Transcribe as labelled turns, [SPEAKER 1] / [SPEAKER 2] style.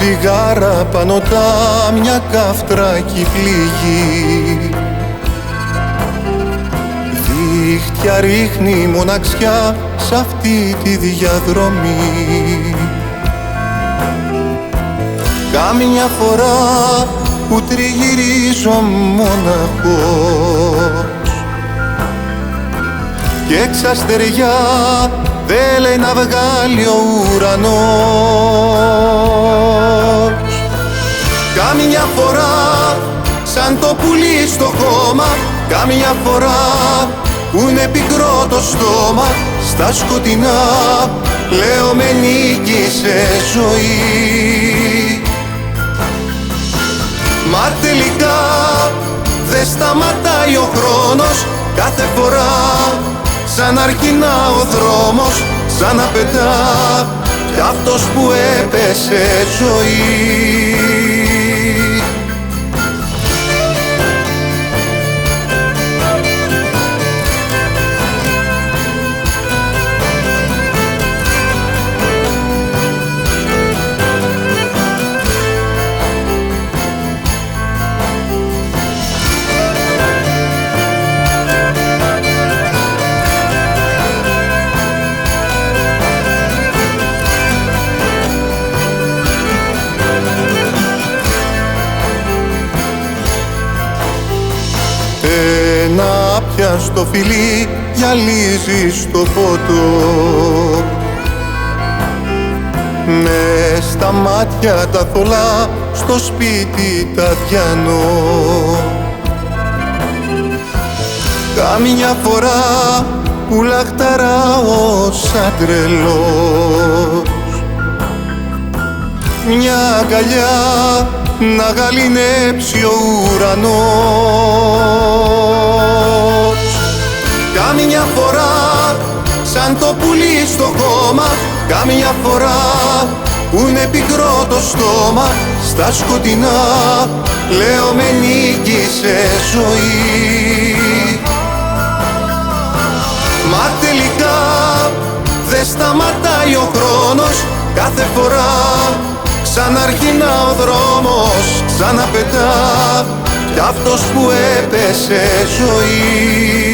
[SPEAKER 1] τσιγάρα πάνω τα μια καυτράκι πληγή. Δίχτυα ρίχνει μοναξιά σ' αυτή τη διαδρομή. Κάμια φορά που τριγυρίζω μοναχός κι έξ' αστεριά δε λέει να βγάλει ο ουρανός. Κάμια φορά σαν το πουλί στο χώμα, κάμια φορά που είναι πικρό το στόμα, στα σκοτεινά λέω με νίκησε ζωή. Μα τελικά δε σταματάει ο χρόνος, κάθε φορά σαν αρχινά ο δρόμος, σαν να πετά κι αυτός που έπεσε ζωή. Ένα πιαστό φιλί γυαλίζει στο φώτο, μες στα μάτια τα θολά στο σπίτι τα διανώ. Κάμια φορά που λαχταράω σαν τρελός, μια αγκαλιά να γαληνέψει ο ουρανός. Κάμια φορά σαν το πουλί στο χώμα, κάμια φορά που είναι πικρό το στόμα, στα σκοτεινά λέω με νίκησε ζωή. Μα τελικά δε σταματάει ο χρόνος, κάθε φορά σαν αρχινά ο δρόμος, σαν να πετά κι αυτός που έπεσε ζωή.